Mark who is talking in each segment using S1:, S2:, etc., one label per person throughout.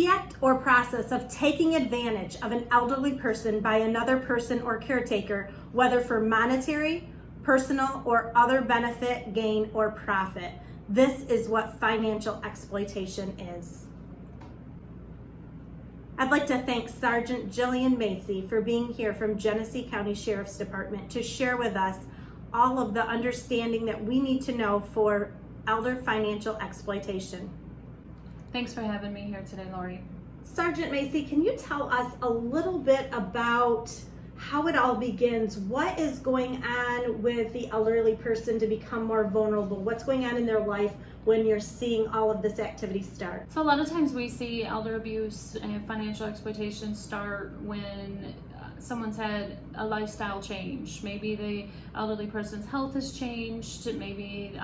S1: The act or process of taking advantage of an elderly person by another person or caretaker, whether for monetary, personal, or other benefit, gain, or profit. This is what financial exploitation is. I'd like to thank Sergeant Jillian Macy for being here from Genesee County Sheriff's Department to share with us all of the understanding that we need to know for elder financial exploitation.
S2: Thanks for having me here today, Lori.
S1: Sergeant Macy, can you tell us a little bit about how it all begins? What is going on with the elderly person to become more vulnerable? What's going on in their life when you're seeing all of this activity start?
S2: So a lot of times we see elder abuse and financial exploitation start when someone's had a lifestyle change. Maybe the elderly person's health has changed, maybe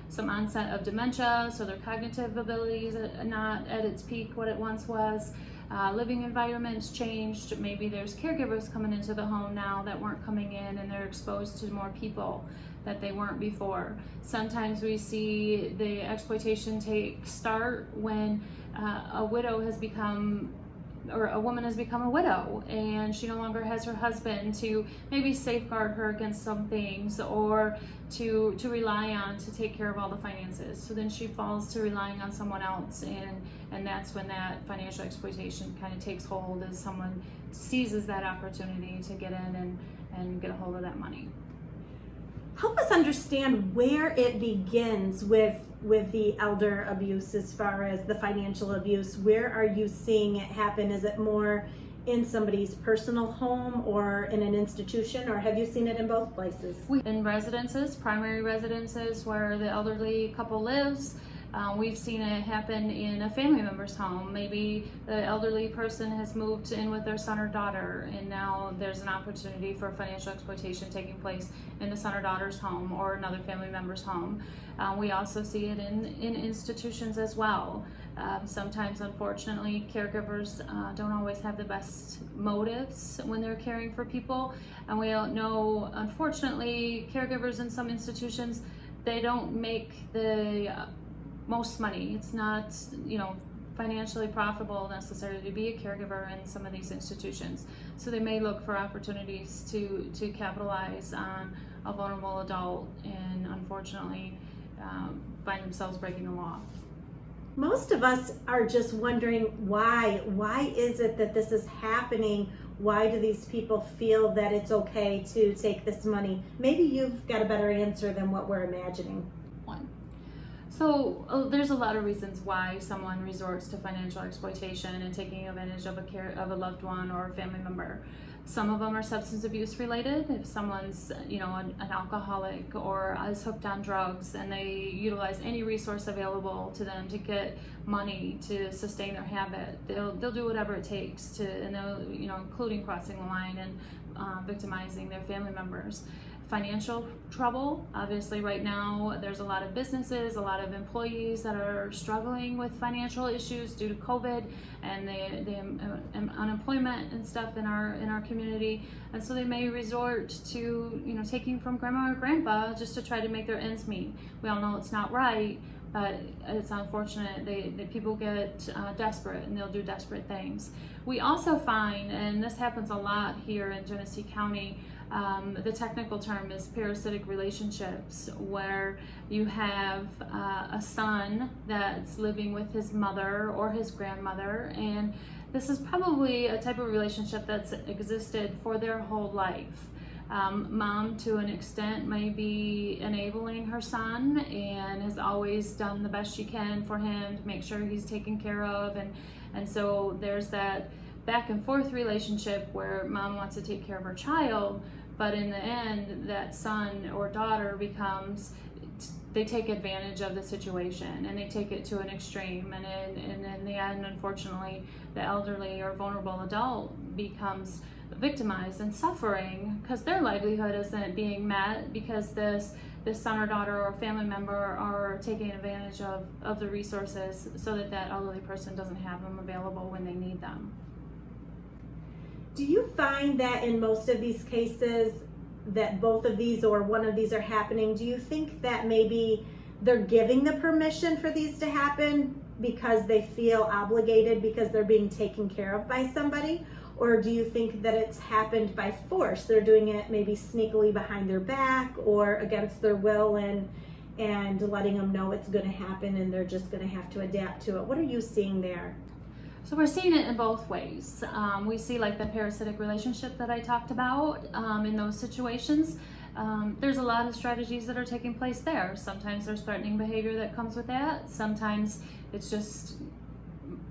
S2: some onset of dementia, so their cognitive abilities are not at its peak what it once was. Living environment's changed. Maybe there's caregivers coming into the home now that weren't coming in, and they're exposed to more people that they weren't before. Sometimes we see the exploitation start when a widow has become, or a woman has become a widow, and she no longer has her husband to maybe safeguard her against some things, or to rely on to take care of all the finances. So then she falls to relying on someone else, and that's when that financial exploitation kind of takes hold, as someone seizes that opportunity to get in and get a hold of that money.
S1: Help us understand where it begins with the elder abuse as far as the financial abuse. Where are you seeing it happen? Is it more in somebody's personal home or in an institution, or have you seen it in both places?
S2: In residences, primary residences where the elderly couple lives. We've seen it happen in a family member's home. Maybe the elderly person has moved in with their son or daughter, and now there's an opportunity for financial exploitation taking place in the son or daughter's home or another family member's home. We also see it in institutions as well. Sometimes, unfortunately, caregivers don't always have the best motives when they're caring for people, and we all know, unfortunately, caregivers in some institutions, they don't make the most money. It's not, financially profitable necessarily to be a caregiver in some of these institutions. So they may look for opportunities to capitalize on a vulnerable adult, and unfortunately find themselves breaking the law.
S1: Most of us are just wondering why. Why is it that this is happening? Why do these people feel that it's okay to take this money? Maybe you've got a better answer than what we're imagining.
S2: So there's a lot of reasons why someone resorts to financial exploitation and taking advantage of a loved one or a family member. Some of them are substance abuse related. If someone's an alcoholic or is hooked on drugs, and they utilize any resource available to them to get money to sustain their habit, they'll do whatever it takes and they'll including crossing the line and victimizing their family members. Financial trouble, obviously right now there's a lot of businesses, a lot of employees that are struggling with financial issues due to COVID and the unemployment and stuff in our community, and so they may resort to taking from grandma or grandpa just to try to make their ends meet. We all know it's not right, but it's unfortunate that people get desperate, and they'll do desperate things. We also find, and this happens a lot here in Genesee County, the technical term is parasitic relationships, where you have a son that's living with his mother or his grandmother, and this is probably a type of relationship that's existed for their whole life. Mom, to an extent, may be enabling her son and has always done the best she can for him to make sure he's taken care of, and so there's that back and forth relationship where mom wants to take care of her child, but in the end that son or daughter they take advantage of the situation and they take it to an extreme, and in the end, unfortunately, the elderly or vulnerable adult becomes victimized and suffering because their livelihood isn't being met because this son or daughter or family member are taking advantage of the resources so that elderly person doesn't have them available when they need them.
S1: Do you find that in most of these cases that both of these or one of these are happening? Do you think that maybe they're giving the permission for these to happen because they feel obligated because they're being taken care of by somebody? Or do you think that it's happened by force? They're doing it maybe sneakily behind their back or against their will, and letting them know it's going to happen and they're just going to have to adapt to it. What are you seeing there?
S2: So we're seeing it in both ways. We see like the parasitic relationship that I talked about in those situations. There's a lot of strategies that are taking place there. Sometimes there's threatening behavior that comes with that. Sometimes it's just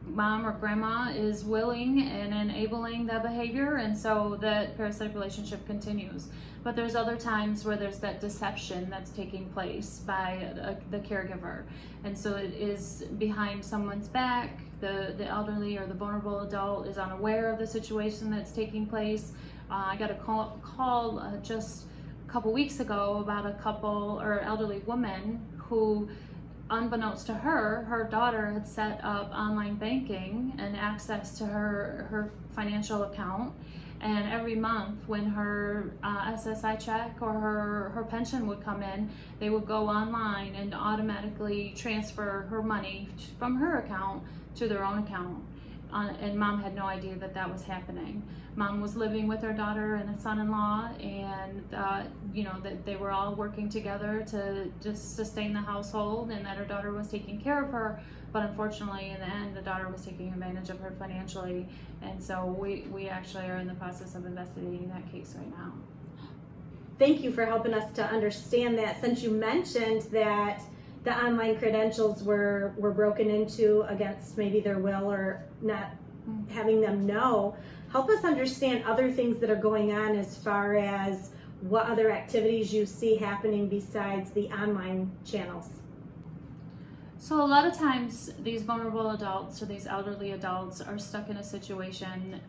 S2: mom or grandma is willing and enabling that behavior, and so that parasitic relationship continues. But there's other times where there's that deception that's taking place by the caregiver, and so it is behind someone's back. The elderly or the vulnerable adult is unaware of the situation that's taking place. I got a call just a couple weeks ago about a couple or elderly woman who, unbeknownst to her daughter had set up online banking and access to her financial account. And every month when her SSI check or her pension would come in, they would go online and automatically transfer her money from her account to their own account. And mom had no idea that that was happening. Mom was living with her daughter and a son-in-law, and that they were all working together to just sustain the household, and that her daughter was taking care of her. But unfortunately, in the end, the daughter was taking advantage of her financially, and so we actually are in the process of investigating that case right now.
S1: Thank you for helping us to understand that. Since you mentioned that the online credentials were broken into against maybe their will or not having them know, help us understand other things that are going on as far as what other activities you see happening besides the online channels.
S2: So a lot of times these vulnerable adults or these elderly adults are stuck in a situation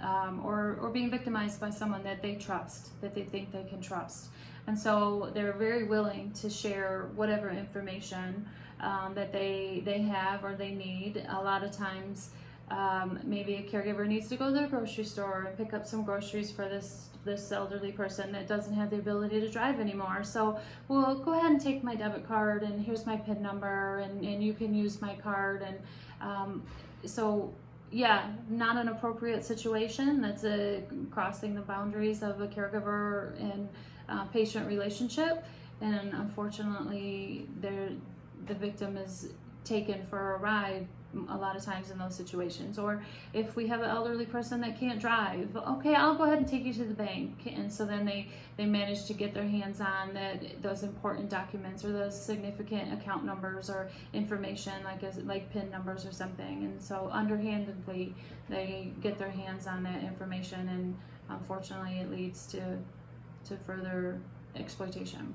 S2: or being victimized by someone that they trust, that they think they can trust. And so they're very willing to share whatever information that they have or they need. A lot of times maybe a caregiver needs to go to the grocery store and pick up some groceries for this elderly person that doesn't have the ability to drive anymore. So, well, go ahead and take my debit card, and here's my PIN number, and you can use my card. And yeah, not an appropriate situation. That's crossing the boundaries of a caregiver and patient relationship, and unfortunately the victim is taken for a ride a lot of times in those situations. Or if we have an elderly person that can't drive, okay, I'll go ahead and take you to the bank, and so then they manage to get their hands on those important documents or those significant account numbers or information like PIN numbers or something, and so underhandedly they get their hands on that information, and unfortunately it leads to further exploitation.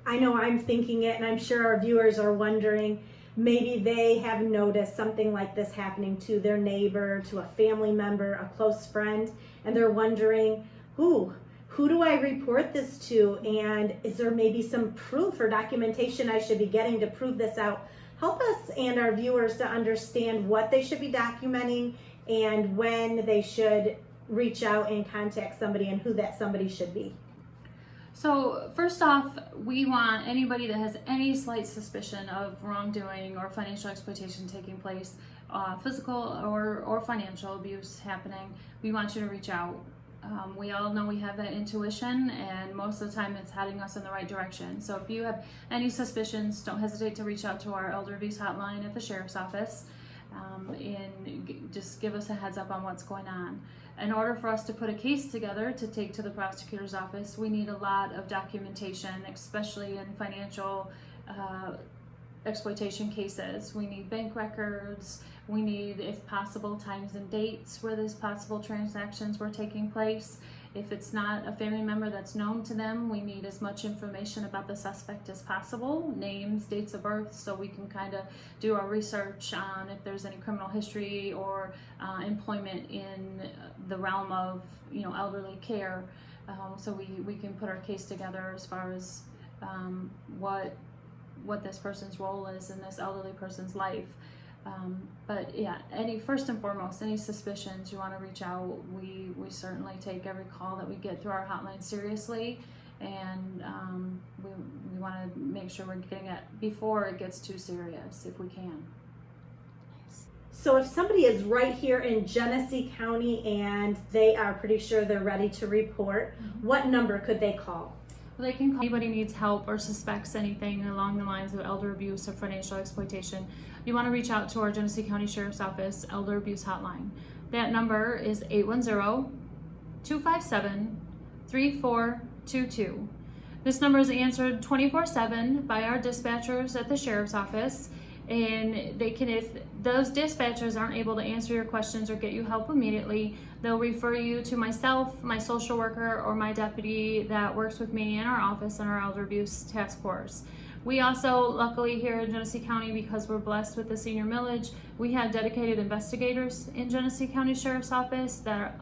S1: I know I'm thinking it, and I'm sure our viewers are wondering, maybe they have noticed something like this happening to their neighbor, to a family member, a close friend, and they're wondering, who do I report this to? And is there maybe some proof or documentation I should be getting to prove this out? Help us and our viewers to understand what they should be documenting and when they should reach out and contact somebody and who that somebody should be.
S2: So first off, we want anybody that has any slight suspicion of wrongdoing or financial exploitation taking place, physical or financial abuse happening, we want you to reach out. We all know we have that intuition, and most of the time it's heading us in the right direction. So if you have any suspicions, don't hesitate to reach out to our elder abuse hotline at the sheriff's office, and just give us a heads up on what's going on. In order for us to put a case together to take to the prosecutor's office, we need a lot of documentation, especially in financial exploitation cases. We need bank records. We need, if possible, times and dates where these possible transactions were taking place. If it's not a family member that's known to them, we need as much information about the suspect as possible, names, dates of birth, so we can kind of do our research on if there's any criminal history or employment in the realm of elderly care. So we can put our case together as far as what this person's role is in this elderly person's life. But yeah, first and foremost, any suspicions, you want to reach out. We certainly take every call that we get through our hotline seriously, and we want to make sure we're getting it before it gets too serious, if we can.
S1: So if somebody is right here in Genesee County and they are pretty sure they're ready to report, what number could they call?
S2: Well, they can call. Anybody needs help or suspects anything along the lines of elder abuse or financial exploitation, you want to reach out to our Genesee County Sheriff's Office Elder Abuse Hotline. That number is 810-257-3422. This number is answered 24/7 by our dispatchers at the Sheriff's Office, and they can, if those dispatchers aren't able to answer your questions or get you help immediately, they'll refer you to myself, my social worker, or my deputy that works with me in our office in our elder abuse task force. We also, luckily here in Genesee County, because we're blessed with the senior millage, we have dedicated investigators in Genesee County Sheriff's Office that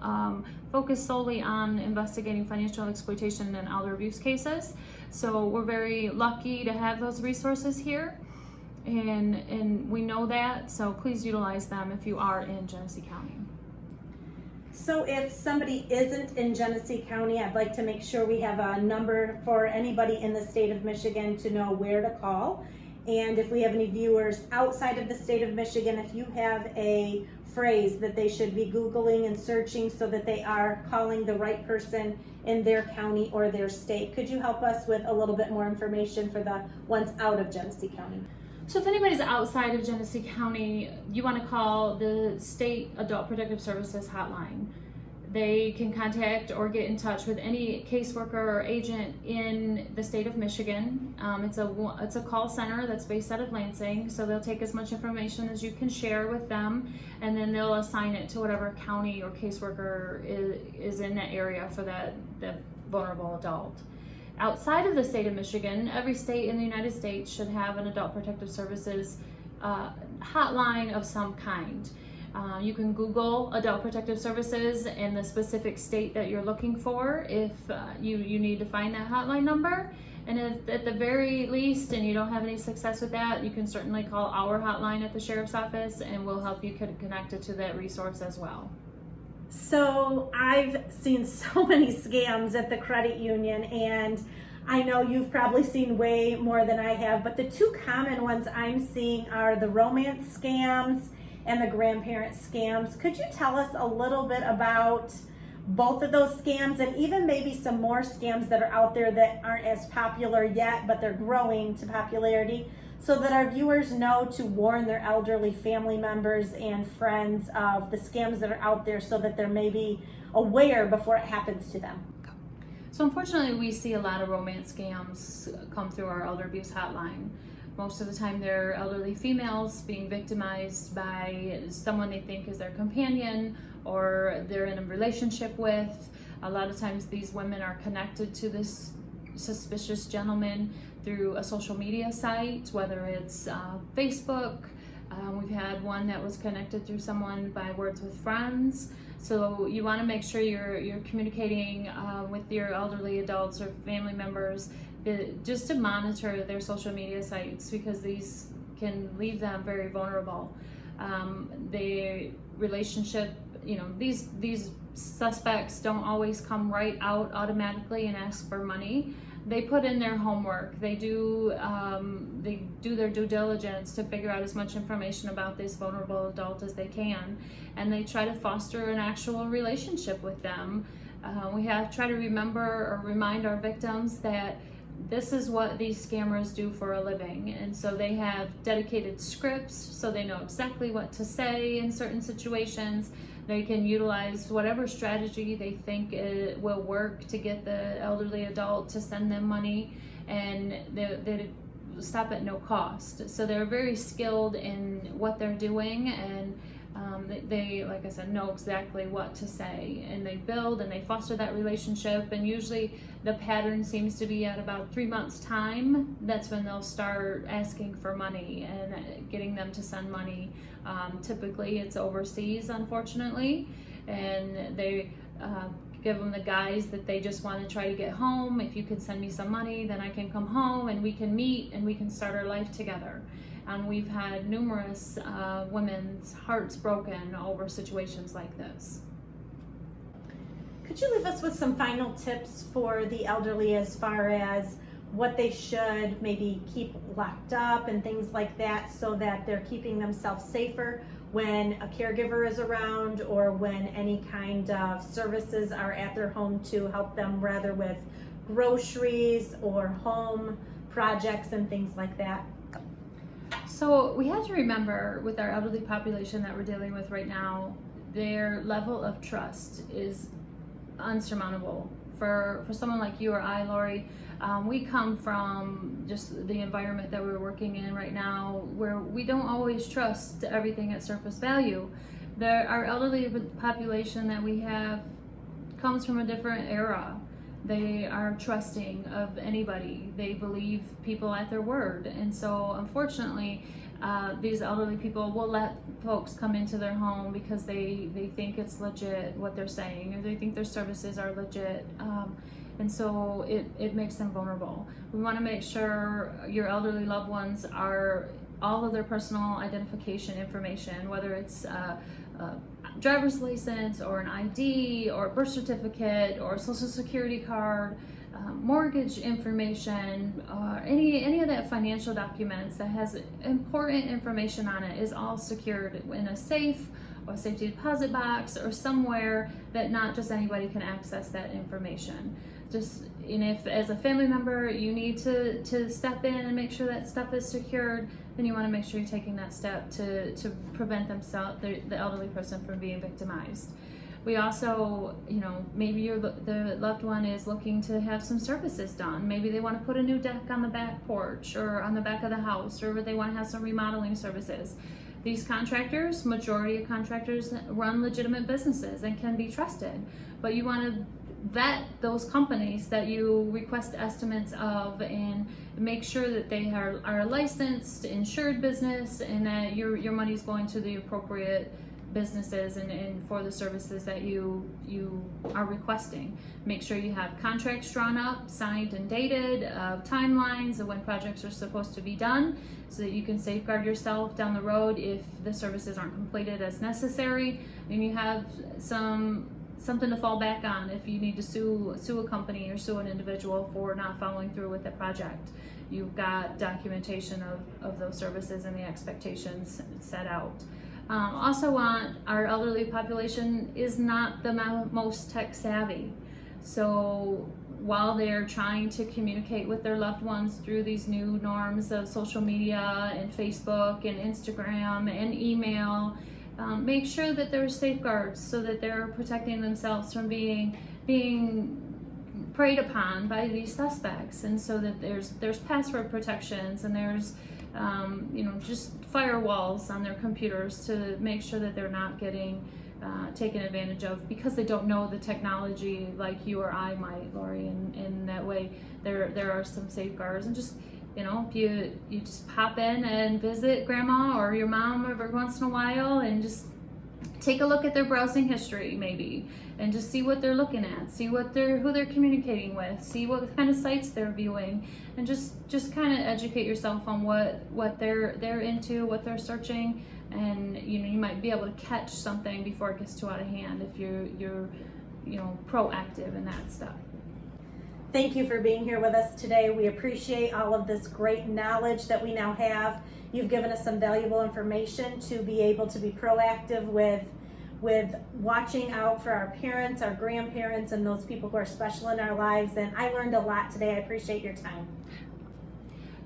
S2: focus solely on investigating financial exploitation and elder abuse cases. So we're very lucky to have those resources here, and we know that, so please utilize them if you are in Genesee County.
S1: So if somebody isn't in Genesee County, I'd like to make sure we have a number for anybody in the state of Michigan to know where to call. And if we have any viewers outside of the state of Michigan, if you have a phrase that they should be Googling and searching so that they are calling the right person in their county or their state, could you help us with a little bit more information for the ones out of Genesee County?
S2: So if anybody's outside of Genesee County, you want to call the State Adult Protective Services hotline. They can contact or get in touch with any caseworker or agent in the state of Michigan. It's a call center that's based out of Lansing, so they'll take as much information as you can share with them, and then they'll assign it to whatever county or caseworker is in that area for that vulnerable adult. Outside of the state of Michigan, every state in the United States should have an Adult Protective Services hotline of some kind. You can Google Adult Protective Services and the specific state that you're looking for if you need to find that hotline number. And if at the very least, and you don't have any success with that, you can certainly call our hotline at the Sheriff's Office, and we'll help you get connected to that resource as well.
S1: So I've seen so many scams at the credit union, and I know you've probably seen way more than I have, but the two common ones I'm seeing are the romance scams and the grandparent scams. Could you tell us a little bit about both of those scams, and even maybe some more scams that are out there that aren't as popular yet, but they're growing to popularity, so that our viewers know to warn their elderly family members and friends of the scams that are out there, so that they're maybe aware before it happens to them?
S2: So unfortunately, we see a lot of romance scams come through our elder abuse hotline. Most of the time they're elderly females being victimized by someone they think is their companion or they're in a relationship with. A lot of times these women are connected to this suspicious gentleman through a social media site, whether it's Facebook. We've had one that was connected through someone by Words with Friends. So you want to make sure you're communicating with your elderly adults or family members just to monitor their social media sites, because these can leave them very vulnerable. The relationship, these suspects don't always come right out automatically and ask for money. They put in their homework. They do their due diligence to figure out as much information about this vulnerable adult as they can, and they try to foster an actual relationship with them. We have to try to remember or remind our victims that this is what these scammers do for a living, and so they have dedicated scripts so they know exactly what to say in certain situations. They can utilize whatever strategy they think it will work to get the elderly adult to send them money, and they stop at no cost. So they're very skilled in what they're doing, and they, like I said, know exactly what to say, and they build and they foster that relationship. And usually the pattern seems to be at about 3 months time. That's when they'll start asking for money and getting them to send money. Typically it's overseas, unfortunately, and they give them the guise that they just want to try to get home. If you can send me some money, then I can come home and we can meet and we can start our life together. And we've had numerous women's hearts broken over situations like this.
S1: Could you leave us with some final tips for the elderly as far as what they should maybe keep locked up and things like that, so that they're keeping themselves safer when a caregiver is around, or when any kind of services are at their home to help them, rather with groceries or home projects and things like that.
S2: So we have to remember, with our elderly population that we're dealing with right now, their level of trust is unsurmountable. For someone like you or I, Lori, we come from just the environment that we're working in right now, where we don't always trust everything at surface value. Our elderly population that we have comes from a different era. They are trusting of anybody. They believe people at their word. And so unfortunately, these elderly people will let folks come into their home because they think it's legit what they're saying, or they think their services are legit. And so it makes them vulnerable. We want to make sure your elderly loved ones are all of their personal identification information, whether it's a driver's license or an ID or a birth certificate or a social security card, mortgage information, any of that financial documents that has important information on it is all secured in a safe or a safety deposit box, or somewhere that not just anybody can access that information. And if as a family member you need to step in and make sure that stuff is secured, then you want to make sure you're taking that step to prevent the elderly person from being victimized. We also, maybe the loved one is looking to have some services done. Maybe they want to put a new deck on the back porch or on the back of the house, or they want to have some remodeling services. These contractors, majority of contractors, run legitimate businesses and can be trusted, but you want to vet those companies that you request estimates of, and make sure that they are a licensed, insured business, and that your money's going to the appropriate businesses and for the services that you are requesting. Make sure you have contracts drawn up, signed and dated, timelines of when projects are supposed to be done, so that you can safeguard yourself down the road if the services aren't completed as necessary, and you have something to fall back on if you need to sue a company or sue an individual for not following through with the project. You've got documentation of those services and the expectations set out. Also, our elderly population is not the most tech savvy. So while they're trying to communicate with their loved ones through these new norms of social media and Facebook and Instagram and email, make sure that there's safeguards so that they're protecting themselves from being preyed upon by these suspects, and so that there's password protections, and there's just firewalls on their computers to make sure that they're not getting taken advantage of because they don't know the technology like you or I might, Lori. And that way there are some safeguards, and just if you just pop in and visit grandma or your mom every once in a while and just take a look at their browsing history maybe, and just see what they're looking at, see who they're communicating with, see what kind of sites they're viewing, and just kind of educate yourself on what they're into, what they're searching, and you might be able to catch something before it gets too out of hand if you're proactive in that stuff.
S1: Thank you for being here with us today. We appreciate all of this great knowledge that we now have. You've given us some valuable information to be able to be proactive with watching out for our parents, our grandparents, and those people who are special in our lives. And I learned a lot today. I appreciate your time.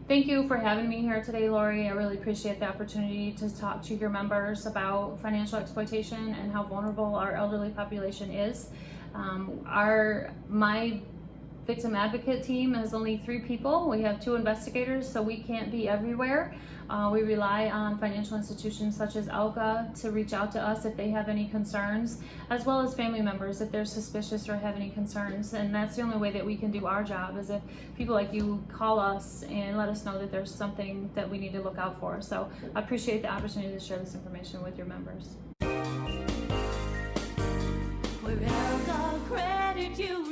S2: Thank you for having me here today, Lori. I really appreciate the opportunity to talk to your members about financial exploitation and how vulnerable our elderly population is. My victim advocate team has only 3 people. We have 2 investigators, so we can't be everywhere. We rely on financial institutions such as ALCA to reach out to us if they have any concerns, as well as family members if they're suspicious or have any concerns. And that's the only way that we can do our job, is if people like you call us and let us know that there's something that we need to look out for. So I appreciate the opportunity to share this information with your members.
S3: Wherever credit you